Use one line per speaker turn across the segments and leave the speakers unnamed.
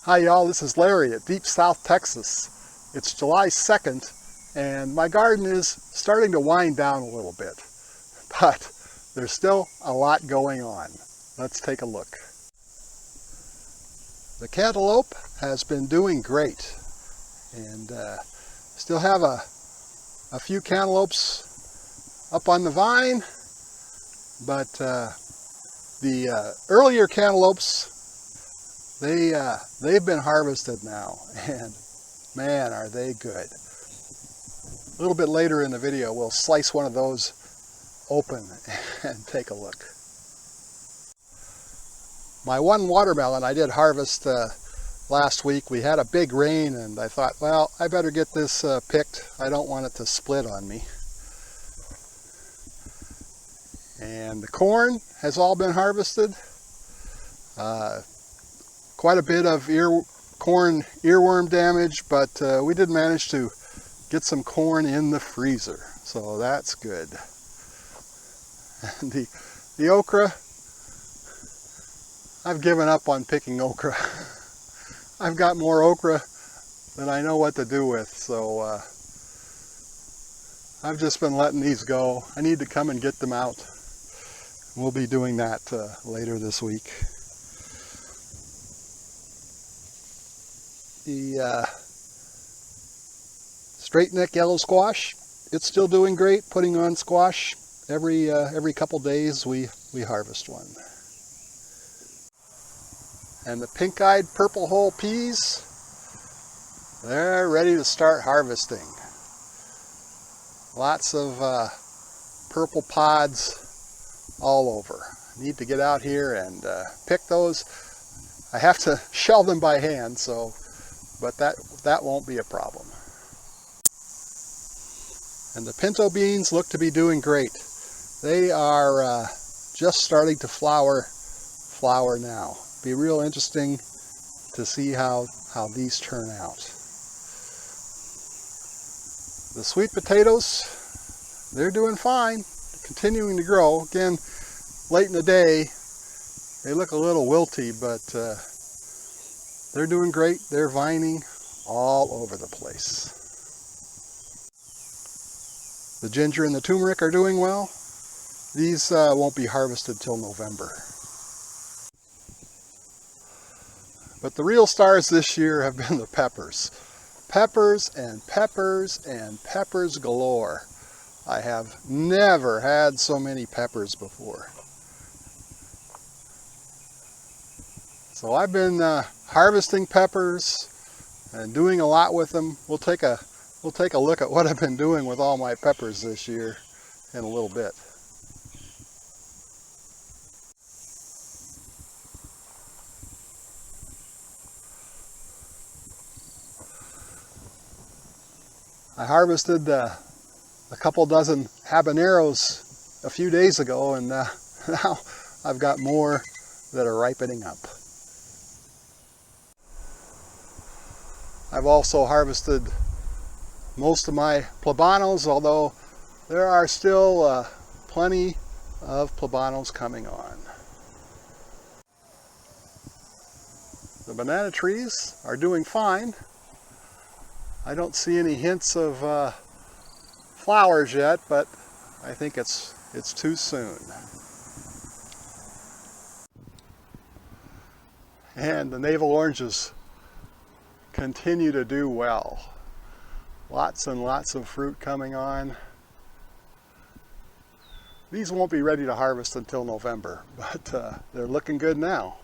Hi y'all, this is Larry at Deep South, Texas. It's July 2nd and my garden is starting to wind down a little bit, but there's still a lot going on. Let's take a look. The cantaloupe has been doing great, and still have a few cantaloupes up on the vine, but the earlier cantaloupes, they've been harvested now, and man, are they good. A little bit later in the video, we'll slice one of those open and take a look. My one watermelon I did harvest last week. We had a big rain, and I thought, well, I better get this picked. I don't want it to split on me. And the corn has all been harvested. Quite a bit of corn earworm damage, but we did manage to get some corn in the freezer, so that's good. And the okra, I've given up on picking okra. I've got more okra than I know what to do with, so I've just been letting these go. I need to come and get them out. We'll be doing that later this week. The straight neck yellow squash, it's still doing great, putting on squash. Every couple days we harvest one. And the pink-eyed purple hull peas, they're ready to start harvesting. Lots of purple pods all over. I need to get out here and pick those. I have to shell them by hand, but that won't be a problem. And the pinto beans look to be doing great. They are just starting to flower now. Be real interesting to see how these turn out. The sweet potatoes, they're doing fine, continuing to grow. Again, late in the day, they look a little wilty, but they're doing great. They're vining all over the place. The ginger and the turmeric are doing well. These won't be harvested till November. But the real stars this year have been the peppers. Peppers and peppers and peppers galore. I have never had so many peppers before. So I've been harvesting peppers and doing a lot with them. We'll take a look at what I've been doing with all my peppers this year in a little bit. I harvested a couple dozen habaneros a few days ago, and now I've got more that are ripening up. I've also harvested most of my plebanos, although there are still plenty of plebanos coming on. The banana trees are doing fine. I don't see any hints of flowers yet, but I think it's too soon. And the navel oranges continue to do well. Lots and lots of fruit coming on. These won't be ready to harvest until November, but they're looking good now.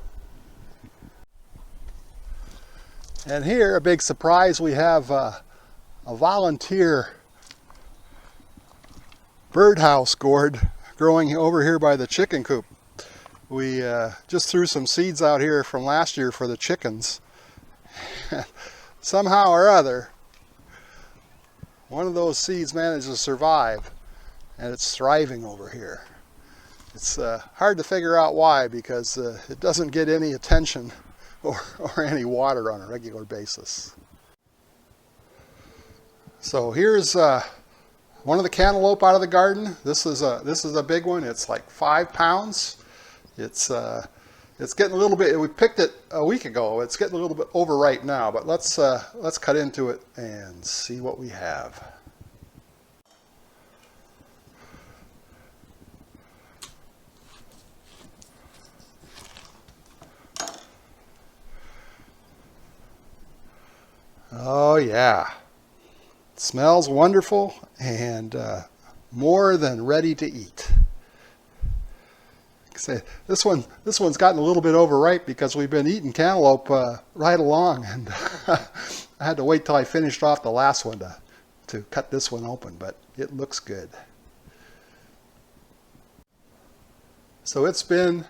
And here, a big surprise, we have a volunteer birdhouse gourd growing over here by the chicken coop. We just threw some seeds out here from last year for the chickens. Somehow or other, one of those seeds managed to survive, and it's thriving over here. It's hard to figure out why, because it doesn't get any attention or any water on a regular basis. So here's one of the cantaloupe out of the garden. This is a big one. It's like 5 pounds. It's It's getting a little bit, we picked it a week ago. It's getting a little bit overripe now, but let's cut into it and see what we have. Oh yeah, it smells wonderful and more than ready to eat. Say, this one's gotten a little bit overripe because we've been eating cantaloupe right along, and I had to wait till I finished off the last one to cut this one open, but it looks good. So it's been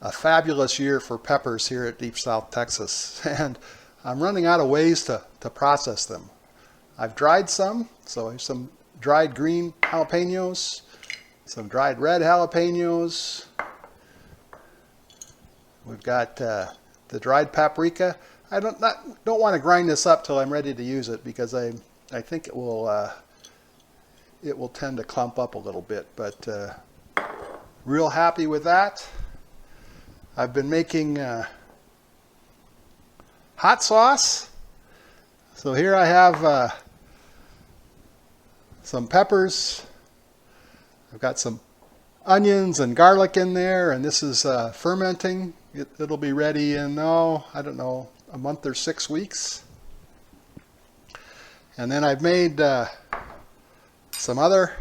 a fabulous year for peppers here at Deep South Texas, and I'm running out of ways to process them. I've dried some, so here's some dried green jalapenos, some dried red jalapenos. We've got the dried paprika. I don't want to grind this up till I'm ready to use it because I think it will tend to clump up a little bit, but real happy with that. I've been making hot sauce. So here I have some peppers. I've got some onions and garlic in there, and this is fermenting. It'll be ready in, I don't know, a month or 6 weeks. And then I've made some other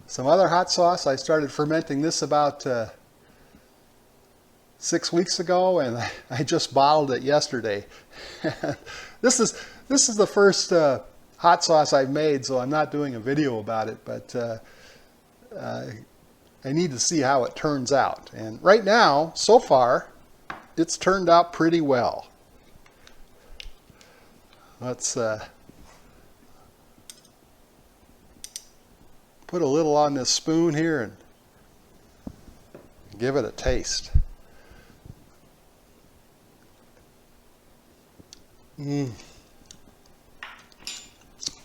hot sauce. I started fermenting this about 6 weeks ago, and I just bottled it yesterday. This is the first hot sauce I've made, so I'm not doing a video about it, but I need to see how it turns out. And right now, so far, it's turned out pretty well. Let's put a little on this spoon here and give it a taste.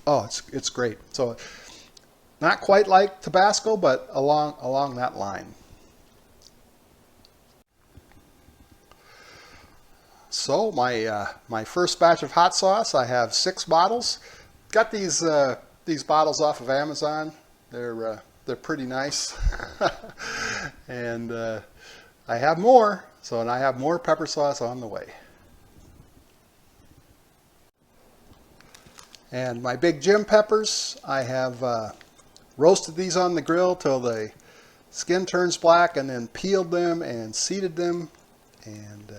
Oh, it's great. So not quite like Tabasco, but along that line. So my first batch of hot sauce, I have 6 bottles. Got these bottles off of Amazon. They're pretty nice, and I have more. And I have more pepper sauce on the way. And my big Jim peppers, I have roasted these on the grill till the skin turns black, and then peeled them and seeded them, and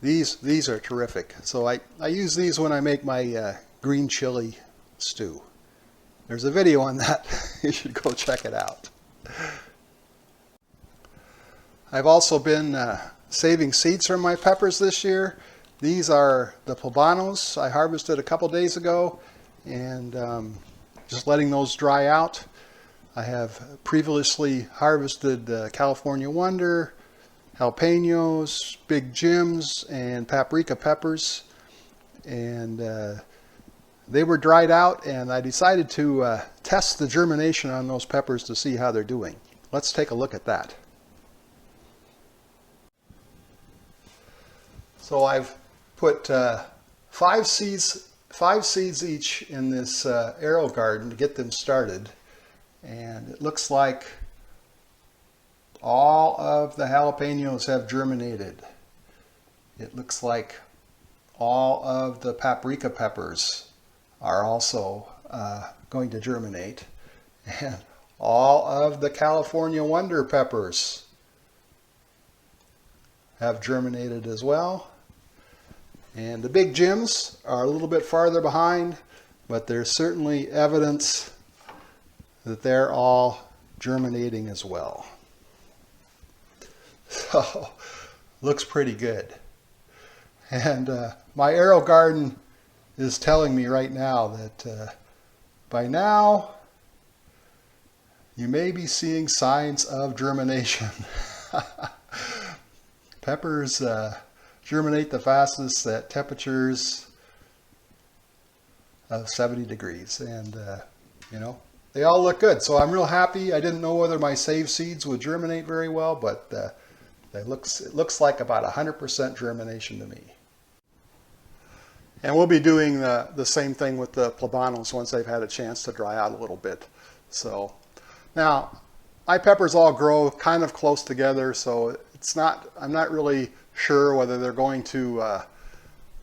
these are terrific. So I use these when I make my green chili stew. There's a video on that. You should go check it out. I've also been saving seeds from my peppers this year. These are the poblano's I harvested a couple days ago, and just letting those dry out. I have previously harvested California Wonder, jalapenos, big Jims, and paprika peppers, and they were dried out, and I decided to test the germination on those peppers to see how they're doing. Let's take a look at that. So I've put 5 seeds each in this arrow garden to get them started, and it looks like all of the jalapenos have germinated. It looks like all of the paprika peppers are also going to germinate, and all of the California Wonder peppers have germinated as well. And the big Jims are a little bit farther behind, but there's certainly evidence that they're all germinating as well. So, looks pretty good. And my arrow garden is telling me right now that by now you may be seeing signs of germination. Peppers germinate the fastest at temperatures of 70 degrees, and you know, they all look good. So I'm real happy. I didn't know whether my saved seeds would germinate very well, but It looks like about 100% germination to me. And we'll be doing the same thing with the plebanos once they've had a chance to dry out a little bit. So now, my peppers all grow kind of close together, so I'm not really sure whether they're going to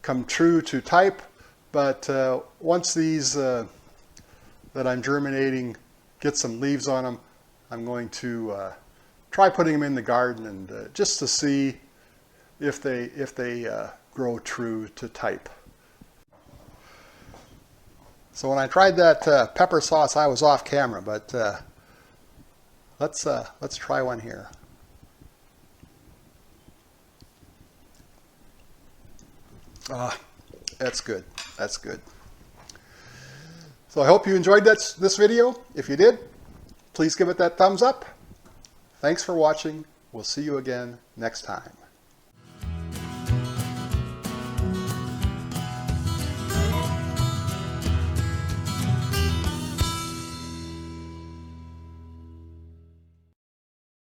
come true to type, but once these that I'm germinating get some leaves on them, I'm going to try putting them in the garden and just to see if they grow true to type. So when I tried that pepper sauce, I was off camera, but let's try one here. That's good. That's good. So I hope you enjoyed this video. If you did, please give it that thumbs up. Thanks for watching. We'll see you again next time.